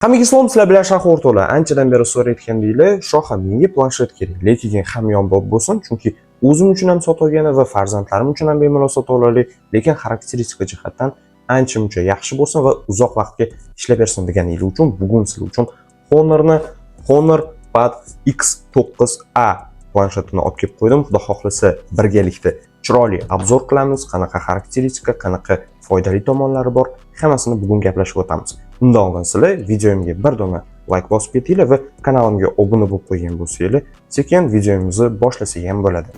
Hammaga salom, sizlar bilan Shoh o'rtoqlar. Anchadan beri so'rayotgandinglar, Shoh menga planshet kerak, lekin hamyonbop bo'lsin, chunki o'zim uchun ham sotib olgani va farzandlarim uchun ham bemalol sotib oladi, lekin xarakteristika jihatdan ancha-muncha yaxshi bo'lsin va uzoq vaqtga ishlab bersin deganingiz uchun bugun sizlar uchun Honor Pad X9A planshetini olib kelib qo'ydim. Xudo xohlasa birgalikda chiroyli obzor qilamiz, qanaqa xarakteristika, qanaqa foydali tomonlari bor, hammasini bugun gaplashib o'tamiz. Undan oldin sizlar videomga bir dona like bosib ketinglar va kanalimga obuna bo'lib qo'ygan bo'lsanglar, sekin videomizni boshlasak ham bo'ladi.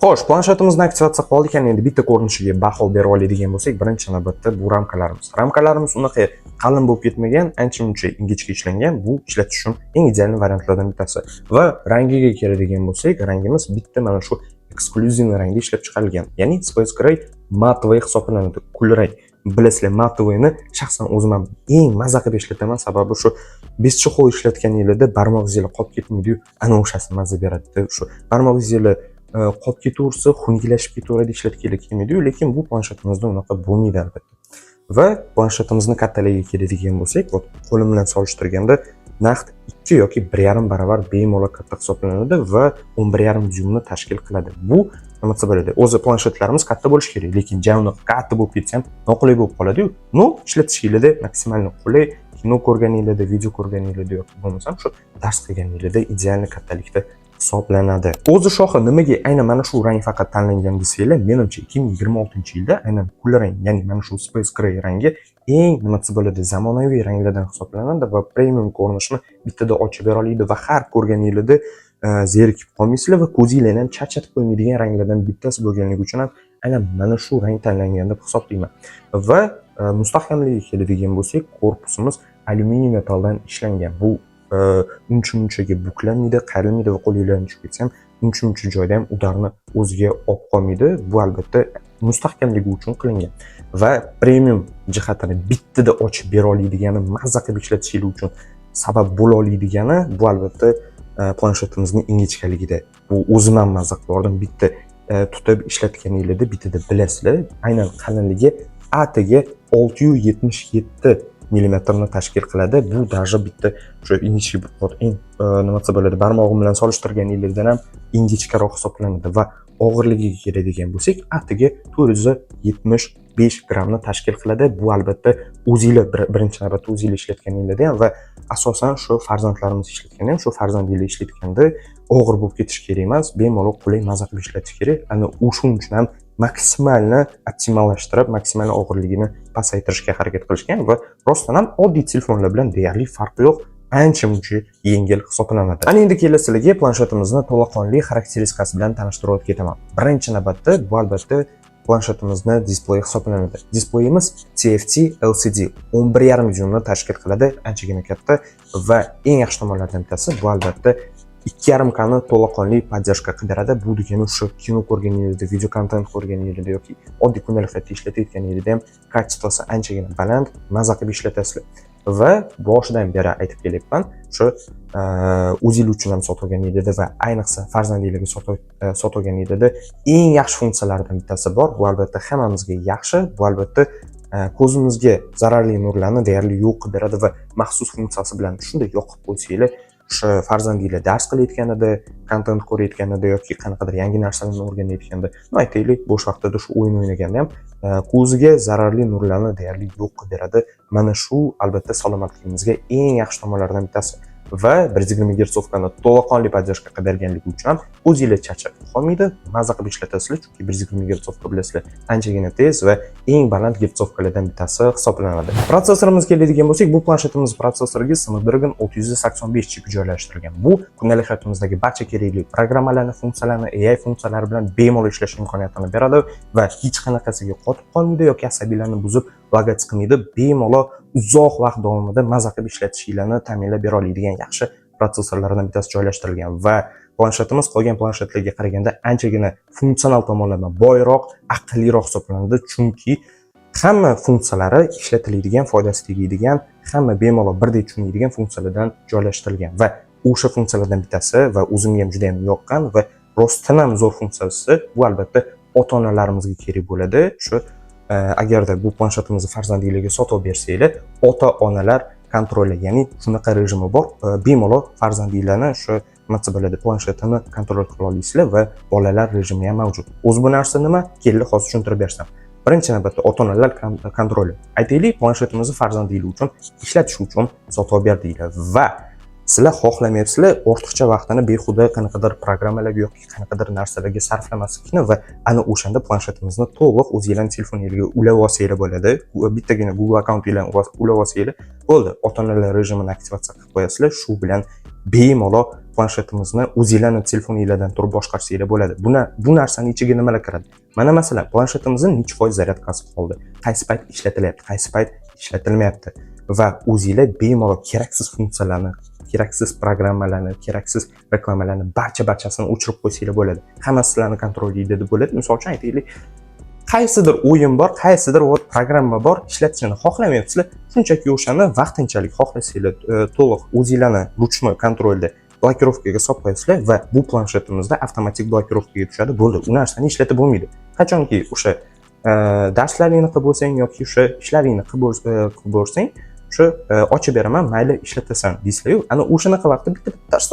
Xo'sh, planshetimizni aktivatsiya qildik, endi bitta ko'rinishiga baho berib oladigan bo'lsak, birinchi navbatda bu ramkalarimiz. Ramkalarimiz unaqa qalin bo'lib ketmagan, ancha-muncha ingichka ishlangan. Bu ishlatish uchun eng ideal variantlardan bittasi. Va rangiga keladigan bo'lsak, rangimiz bitta mana shu eksklyuziv rangda ishlab chiqarilgan. Ya'ni Space Gray matovoy hisoblanadi, kulrang. Bilasizlar, matovoyni shaxsan o'zim ham eng mazza qilib ishlataman, sababi shu bescho'xol ishlatganingizda barmog'ingizga qolib ketmaydi-yu, ana o'shasi mazza beradi. Shu barmog'ingizga qolib ketaversa, xunuklashib ketaveradi, ishlatganlik kelmaydi-yu, lekin bu planshetimizda unaqa bo'lmaydi albatta. Va planshetimizni kattaligiga keladigan bo'lsak, qo'lim bilan solishtirganda naqd 2 yoki 1,5 barobar bemalol katta hisoblanadi va 11,5 dyumni tashkil qiladi. Bu nima bo'ladi? O'zi planshetlarimiz katta bo'lishi kerak, lekin javni katta bo'lib ketsa ham noqulay bo'lib qoladi-yu. Ishlatishingizda maksimalni qulay, kino ko'rganingizda, video ko'rganingizda yoki bo'lmasam shu dars qilganingizda ideal kattalikda hisoblanadi. O'zi shohi nimaga aynan mana shu rang faqat tanlangan desanglar, menimcha 2026-yilda aynan kulrang, ya'ni mana shu Space Gray rangi eng bo'ladi, zamonaviy ranglardan hisoblanadi va premium ko'rinishni bittada ochib bera oladi va har ko'rganingizda zerikib qolmaysizlar va ko'zingizlarni ham charchatib qo'ymaydigan ranglardan bittasi bo'lganligi uchun ham aynan mana shu rang tanlangan deb hisoblayman. Va mustahkamligiga keladigan bo'lsak, korpusimiz alyuminiy metalldan ishlangan. Bu uncha-munchaga buklanmaydi, qayrilmaydi va qo'lingizlarni tushib ketsa ham uncha joyda ham udarni o'ziga olib qolmaydi. Bu albatta mustahkamligi uchun qilingan va premium jihatini bittada ochib bera oladigan, mazza qilib ishlatishingiz uchun sabab bo'la oladigan bu albatta planshetimizning ingichkaligida. Bu o'zim ham mazza qilib bordim, bitta tutib ishlatganingizda bittada bilasizlar, aynan qalinligi atiga 677 millimetrni tashkil qiladi. Bu даже bitta o'sha ingichka bo'ladi, barmog'im bilan solishtirganingizdan ham ingichkaroq hisoblanadi va og'irligiga keladigan bo'lsak, atiga 475 grammni tashkil qiladi. Bu albatta o'zingizlar birinchi navbatda o'zingizlar ishlatganingizda ham va asosan shu farzandlarimiz ishlatganda ham, shu farzandingizlar ishlatganda og'ir bo'lib ketish kerak emas, bemalol qulay mazza qilib ishlatish kerak. Ana o'shuning uchun ham maksimalni optimallashtirib, maksimal og'irligini pasaytirishga harakat qilishgan va rostdan ham oddiy telefonlar bilan deyarli farqi yo'q, ancha-muncha yengil hisoblanadi. Ana endi kelinglar planshetimizni to'laqonli xarakteristikasi bilan tanishtirib o'tib ketaman. Birinchi navbatda bu albatta planshetimizni displeyi hisoblanadi. Displeyimiz TFT LCD 11,5 dyumni tashkil qiladi, anchagina katta va eng yaxshi tomonlardan bittasi bu albatta 2,5K ni to'laqonli podдержка qidiradi. Bu degani o'sha kino ko'rganingizda, video kontent ko'rganingizda yoki oddiy kundalik hayotda ishlatayotganingizda ham kачествоsi anchagina baland, mazza qilib ishlatasizlar. Va boshidan beri aytib kelyapman, shu o'zingiz uchun ham sotib olganingizda va ayniqsa farzandingizga sotib olganingizda eng yaxshi funksiyalardan bittasi bor. Bu albatta hammamizga yaxshi, bu albatta ko'zimizga zararli nurlarni deyarli yo'q qilib beradi va maxsus funksiyasi bilan shunday yoqib qo'ysanglar, o'sha farzandinglar dars qilayotganida, kontent ko'rayotganida yoki qanaqadir yangi narsalarni o'rganayotganda, aytaylik, bo'sh vaqtida shu o'yin o'ynaganda ham ko'ziga zararli nurlarni deyarli yo'q qilib beradi. Mana shu albatta salomatligimizga eng yaxshi tomonlardan bittasi. va 120 gertsovkani to'laqonli podдержка qilib berganligi uchun ham o'zingiz charchab qolmaydi, maza qilib ishlatasizlar, chunki 120 gertsovka bilasizlar anchagina tez va eng baland gertsovkalardan bittasi hisoblanadi. Protsessorimizga keladigan bo'lsak, bu planshetimiz protsessoriga Snapdragon 685 chipi joylashtirilgan. Bu kundalik hayotimizdagi barcha kerakli programmalarni, funksiyalarni, AI funksiyalari bilan bemalol ishlash imkoniyatini beradi va hech qanaqasiga qotib qolmaydi yoki asabiylarni buzib laga chiqmaydi. Bemalol uzoq vaqt davomida maza qilib ishlatishinglarni ta'minlab bera oladigan yaxshi protsessorlardan bittasi joylashtirilgan va planshetimiz qolgan planshetlarga qaraganda anchagina funksional tomonlardan boyroq, aqlliroq hisoblanadi, chunki hamma funksiyalari ishlatiladigan, foydasi tegadigan, hamma bemalol birdek tushunadigan funksiyalardan joylashtirilgan va o'sha funksiyalardan bittasi va o'zimga ham juda ham yoqqan va rostdan ham zo'r funksiyasi bu albatta ota-onalarimizga kerak bo'ladi. Shu agarda bu planshetimizni farzandingizga sotib bersanglar, ota-onalar kontroli, ya'ni shunaqa rejimi bor, bemalol farzandinglarni shu nima bo'ladi, planshetini kontrol qila olasizlar va bolalar rejimi ham mavjud. O'zi bu narsa nima? Keldi hozir tushuntirib bersam. Birinchi navbatda ota-onalar kontroli. Aytaylik, planshetimizni farzandingiz uchun ishlatish uchun sotib berdinglar va sizlar xohlamayapsizlar ortiqcha vaqtini behuda qanaqadir programmalarga yoki qanaqadir narsalarga sarflamaslikni va ana o'shanda planshetimizni to'liq o'zingizlarning telefoningizga ulab olsanglar bo'ladi. Bittagina Google akkauntingizlarni ulab olsanglar bo'ldi. Ota-onalar rejimini aktivatsiya qilib qo'yasizlar. Shu bilan bemalol planshetimizni o'zingizlarning telefoningizlardan turib boshqarsanglar bo'ladi. Bu narsaning ichiga nimalar kiradi? Mana masalan, planshetimizning necha foiz zaryadkasi qoldi, qaysi payt ishlatilyapti, qaysi payt ishlatilmayapti va o'zingizlar bemalol keraksiz funksiyalarni, keraksiz programmalarni, keraksiz reklamalarni barchasini o'chirib qo'ysanglar bo'ladi. Hammasi sizlarni kontrolingizda deb bo'ladi. Misol uchun aytaylik, qaysidir o'yin bor, qaysidir programma bor, ishlatishni xohlamayapsizlar, shunchaki o'shani vaqtinchalik xohlasanglar to'liq o'zingizlarni ruchnoy kontrolda blokirovkaga solib qo'yasizlar va bu planshetimizda avtomatik blokirovkaga tushadi. Bo'ldi, u narsani ishlatib bo'lmaydi. Qachonki o'sha darslaringni qilib bo'lsang yoki o'sha ishlaringni qilib bo'lsang, shu ochib beraman, mayli ishlatasan deysizlar-yu, ana o'shanaqa vaqtda bitta tars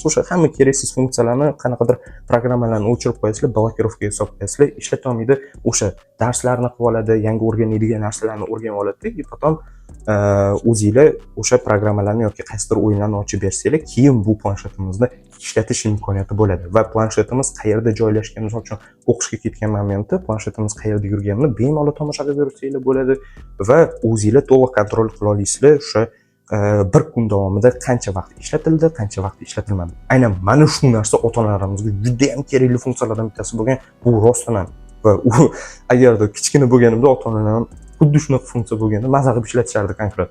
o'sha hamma keraksiz funksiyalarni, qanaqadir programmalarni o'chirib qo'yasizlar, blokirovkaga solib qo'yasizlar, ishlata olmaydi. O'sha darslarni qilib oladi, yangi o'rganadigan narsalarni o'rganib oladi, potom o'zingizlar o'sha programmalarni yoki qaysidir o'yinlarni ochib bersanglar, keyin bu planshetimizni ishlatish imkoniyati bo'ladi va planshetimiz qayerda joylashgan, misol uchun o'qishga ketgan momentda planshetimiz qayerda yurganini bemalol tomosha qilib yursanglar bo'ladi va o'zingizlar to'liq kontrol qila olasizlar o'sha bir kun davomida qancha vaqt ishlatildi, qancha vaqt ishlatilmadi. Aynan mana shu narsa ota-onalarimizga juda ham kerakli funksiyalardan bittasi bo'lgan. Bu rostdan ham va u agarda kichkina bo'lganimda ota-onalarim xuddi shunaqa funksiya bo'lganda maza qilib ishlatishardi konkret.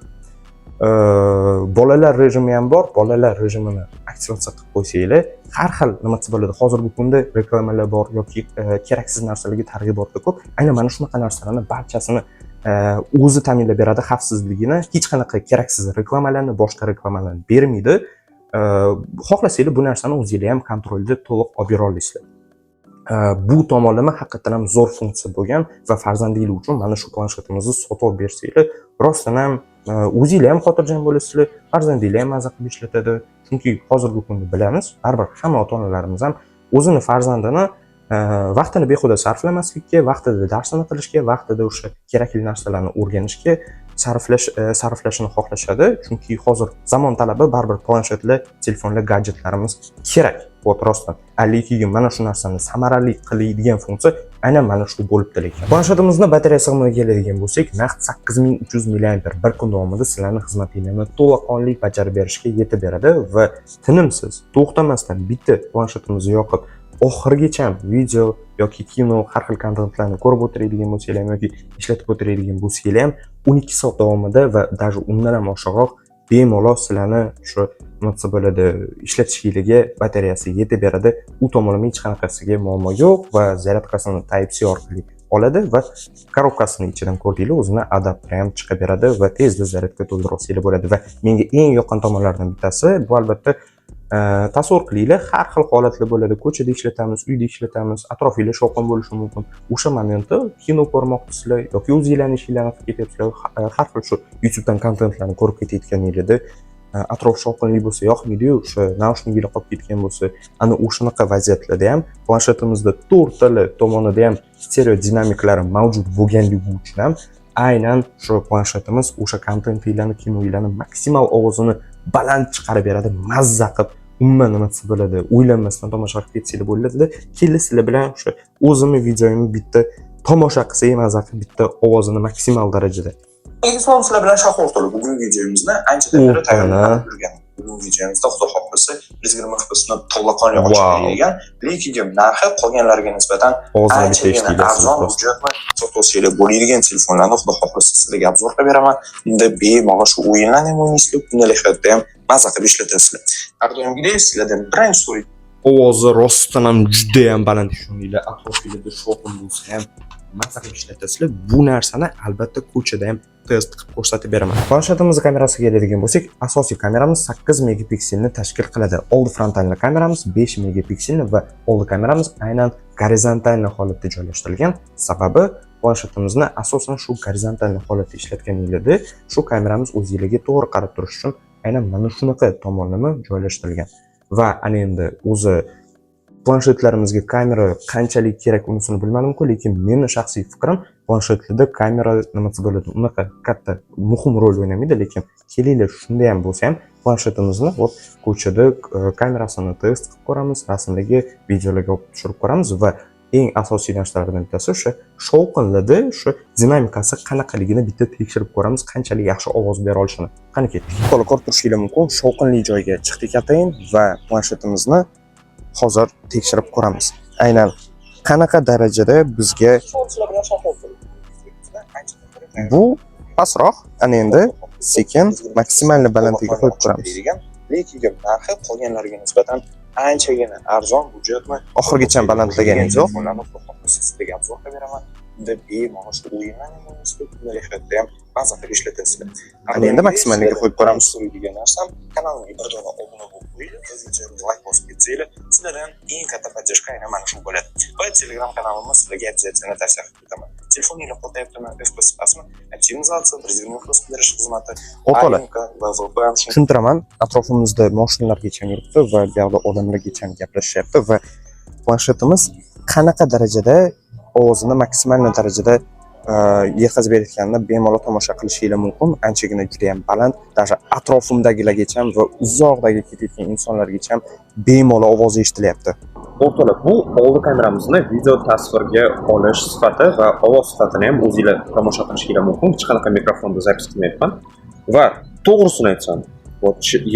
Bolalar rejimi ham bor. Bolalar rejimini aktivatsiya qilib qo'ysanglar, har xil nima bo'ladi. Hozirgi kunda reklamalar bor yoki keraksiz narsalarga targ'ibotlar ko'p. Aynan mana shunaqa narsalarni barchasini o'zi ta'minlab beradi, xavfsizligini, hech qanaqa keraksiz reklamalarni, boshqa reklamalarni bermaydi. Xohlasanglar bu narsani o'zingizlar ham kontrolda to'liq olib bera olasizlar. Bu tomonlama haqiqatan ham zo'r funksiya bo'lgan va farzandingiz uchun mana shu planshetimizni sotib bersanglar, rostdan ham o'zingizlar ham xotirjam bo'lasizlar, farzandinglar ham maza qilib ishlatadi. Chunki hozirgi kunda bilamiz, baribir hamma ota-onalarimiz ham o'zini farzandini vaqtini behuda sarflamaslikka, vaqtida darsini qilishga, vaqtida o'sha kerakli narsalarni o'rganishga sarflashini xohlashadi. Chunki hozir zamon talabi, baribir planshetlar, telefonlar, gadjetlarimiz kerak. Rostdan lekin mana shu narsani samarali qiladigan funksiya aynan mana shu bo'libdi lekin. Planshetimizni batareyasi sig'imiga keladigan bo'lsak, naqd 8300 mAh bir kun davomida sizlarning xizmatingizni to'laqonli bajarib berishga yetib beradi va tinimsiz, to'xtamasdan bitta planshetimizni yoqib oxirigacha video yoki kino, har xil kontentlarni ko'rib o'tiradigan bo'lsanglar ham yoki ishlatib o'tiradigan bo'lsanglar ham 12 soat davomida va даже undan ham oshiqroq bemalol sizlarni shu nima bo'ladi ishlatishingizga batareyasi yetib beradi. U tomonlama hech qanaqasiga muammo yo'q va zaryadkasini Type-C orqali oladi va korobkasini ichidan ko'rdinglar, o'zini adapter ham chiqib beradi va tezda zaryadga to'ldirib olsanglar bo'ladi va menga eng yoqqan tomonlardan bittasi bu albatta tasavvur qilinglar, har xil holatlar bo'ladi. Ko'chada ishlatamiz, uyda ishlatamiz, atrofingizda shovqin bo'lishi mumkin. O'sha momentda kino ko'rmoqchisizlar yoki o'zingizlarning ishinglarni qilib ketyapsizlar, har xil shu YouTubedan kontentlarni ko'rib ketayotganingizda atrof shovqinli bo'lsa, yoqmaydi-yu, o'sha naushniklar qolib ketgan bo'lsa, ana o'shanaqa vaziyatlarda ham planshetimizda 4 tala tomonida ham stereo dinamiklari mavjud bo'lganligi uchun ham aynan shu planshetimiz o'sha kontentinglarni, kinolarni maksimal ovozini baland chiqarib beradi, mazza qilib umuman nimasi bo'ladi, o'ylanmasdan tomosha qilib ketsanglar bo'ladi. Keling sizlar bilan o'sha o'zimni videoyimni bitta tomosha qilsak, mazza qilib bitta ovozini maksimal darajada. Endi sizlar bilan Shahar o'rtoqlar bugungi videomizni anchadan beri tayyorlab yurgan. Bugungi videomizda Xudo xohlasa 120 FPS-ni to'laqonli ochib bergan, lekin narxi qolganlariga nisbatan anchagina arzon hujjatni sotuvchilar bo'ladigan telefonlarni Xudo xohlasa sizlarga obzor qilib beraman. Unda bemalol shu o'yinlarni ham o'ynaysizlar, kundalik hayotda ham mazza qilib ishlatasizlar. Har doimgidek sizlardan birinchi so'rayman. Ovozi rostdan ham juda ham baland shuninglar, atrofingizda shovqin bo'lsa ham mazza qilib ishlatasizlar. Bu narsani albatta ko'chada ham test qilib ko'rsatib beraman. Planshetimiz kamerasiga keladigan bo'lsak, asosiy kameramiz 8 megapikselni tashkil qiladi. Oldi frontalni kameramiz 5 megapikselni va oldi kameramiz aynan gorizontal holatda joylashtirilgan. Sababi planshetimizni asosan shu gorizontal holatda ishlatganingizda shu kameramiz o'zingizga to'g'ri qarab turish uchun aynan mana shunaqa tomonlama joylashtirilgan. Va ana endi o'zi planshetlarimizga kamera qanchalik kerak unisini bilmadim-ku, lekin meni shaxsiy fikrim planshetlarda kamera nimasi bo'ladi, unaqa katta muhim rol o'ynamaydi, lekin kelinglar shunday ham bo'lsa ham planshetimizni ko'chada kamerasini test qilib ko'ramiz, rasmlarga, videolarga olib tushirib ko'ramiz va eng asosiy narsalardan bittasi o'sha shovqinlarda o'sha dinamikasi qanaqaligini bitta tekshirib ko'ramiz, qanchalik yaxshi ovoz bera olishini. Qani ketdik. To'liq ko'rib turishingiz mumkin. Shovqinli joyga chiqdik atayin va planshetimizni hozir tekshirib ko'ramiz. Aynan qanaqa darajada bizga bu pastroq, ana endi sekin maksimal balandligiga qo'yib ko'ramiz. Lekin narxi qolganlariga nisbatan anchagina arzon hujjatni oxirgacha balandlaganiz yo'q. Sizlarga obzor qilib beraman. Unda bemalol shu o'yinlarni o'ynashda kundalik hayotda ham mazza qilib ishlatasizlar. Ana endi maksimalga qo'yib ko'ramiz. Degan narsam kanalimga bir dona obuna bo'lib qo'ying, videoni like bosib ketsanglar, sizlardan eng katta podдержка aynan mana shu bo'ladi. Va Telegram kanalimni sizlarga обязательно tavsiya etaman. Telefoningizga qo'yaptimi, FPS pasmi, optimizatsiya, 120 FPS berish xizmati, o'to'la va VPN. Tushuntiraman, atrofimizda mashinalargacha yuribdi va bu yerda odamlargacha gaplashyapti va planshetimiz qanaqa darajada ovozini maksimal darajada yetkazib berayotganini bemalol tomosha qilishingiz mumkin. Anchagina juda ham baland, даже atrofimdagilargacha va uzoqdagi ketayotgan insonlargacha bemalol ovozi eshitilyapti. O'rtoqlar, bu oldi kameramizni video tasvirga olish sifati va ovoz sifatini ham o'zingizlar tomosha qilishingiz mumkin. Hech qanaqa mikrofonda zapis qilmayapman. Va to'g'risini aytsam,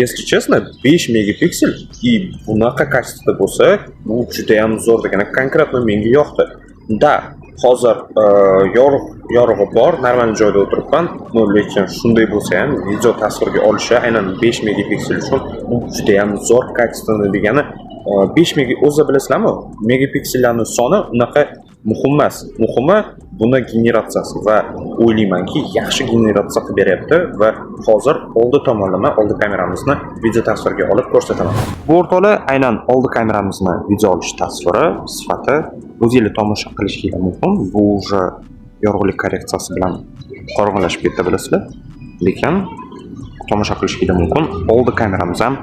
если честно, 5 megapiksel и bunaqa kачество bo'lsa, bu juda ham zo'r degan konkretno menga yoqdi. Da, hozir yorug'i bor, normal joyda o'tiribman, lekin shunday bo'lsa ham video tasvirga olishi aynan 5 megapiksel uchun bu juda ham zo'r kачествоni degani 5 o'zi bilasizlarmi? Megapiksellarning soni unaqa muhim emas. Muhimi buni generatsiyasi va o'ylaymanki, yaxshi generatsiya qilib beryapti va hozir oldi tomonlama oldi kameramizni video tasvirga olib ko'rsataman. Bu o'rtoqlar aynan oldi kameramizni video olish tasviri sifati o'zingizlar tomosha qilishingiz mumkin. Bu уже yorug'lik korreksiyasi bilan qorong'ilashib ketdi bilasizlar. Lekin tomosha qilishingiz mumkin. Oldi kameramiz ham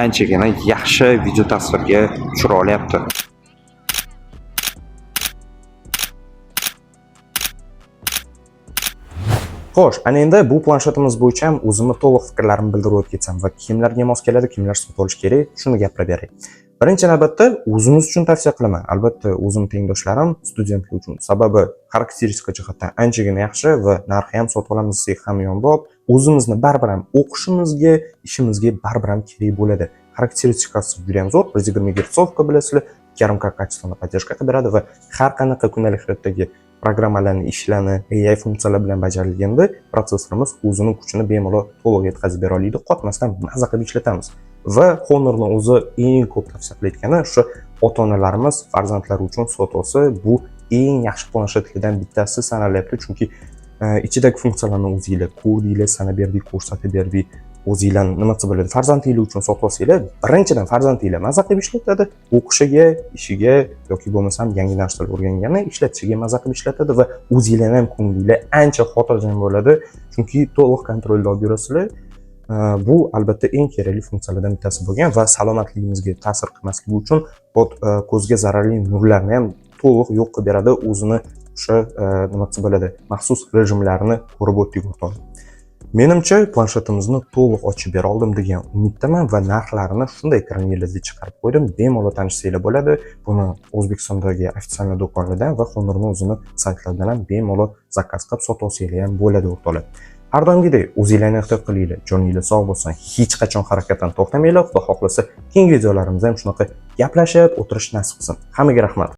anchagina yaxshi video tasvirga tushira olyapti. Xo'sh, ana endi bu planshetimiz bo'yicha ham o'zimni to'liq fikrlarimni bildirib o'tib ketsam va kimlarga mos keladi, kimlar sotib olish kerak, shuni gapirib beray. Birinchi navbatda o'zimiz uchun tavsiya qilaman. Albatta, o'zim tengdoshlarim, studentlar uchun. Sababi xarakteristika jihatdan anchagina yaxshi va narxi ham sotib olamiz desak ham yonbop. O'zimizni baribir ham o'qishimizga, ishimizga baribir ham kerak bo'ladi. Xarakteristikasi juda ham zo'r, 120 Hz bilasizlar, 2.5K kачествоni поддержка qilib beradi va har qanaqa kundalik hayotdagi programmalarni, ishlarni AI funksiyalar bilan bajarilganda prosessorimiz o'zining kuchini bemalol to'liq yetkazib bera oladi, qotmasdan mazza qilib ishlatamiz. Va Honor'ni o'zi eng ko'p tavsiya qilayotgani shu ota-onalarimiz farzandlari uchun sotuvsi bu eng yaxshi planshetlardan bittasi sanalyapti, chunki ichidagi funksiyalarni o'zingizlar ko'rdinglar, sanab berdik, ko'rsatib berdik. O'zingizlar nimasi bo'ladi? Farzandinglar uchun sotib olsanglar, birinchidan farzandinglar mazza qilib ishlatadi, o'qishiga, ishiga yoki bo'lmasam yangi narsalar o'rgangani ishlatishiga mazza qilib ishlatadi va o'zingizlar ham ko'ngilinglar ancha xotirjam bo'ladi, chunki to'liq kontrolda olib yurasizlar. Bu albatta eng kerakli funksiyalardan bittasi bo'lgan va salomatligimizga ta'sir qilmasligi uchun ko'zga zararli nurlarni ham to'liq yo'q qilib beradi. O'zini o'sha nimasi bo'ladi? Maxsus rejimlarni ko'rib o'tdik o'rtoqlar. Menimcha, planshetimizni to'liq ochib bera oldim degan umiddaman va narxlarini shunday karangelizda chiqarib qo'ydim. Bemalol tanishsanglar bo'ladi. Buni O'zbekistondagi ofitsial do'konlardan va Honor'ning o'zini saytlaridan ham bemalol zakaz qilib sotib olsanglar ham bo'ladi o'rtoqlar. Har doimgidek o'zinglarni ehtiyot qilinglar. Joninglar sog' bo'lsin. Hech qachon harakatdan to'xtamanglar. Xudo xohlasa, keyingi videolarimizda ham shunaqa gaplashib o'tirish nasib qilsin. Hammaga rahmat.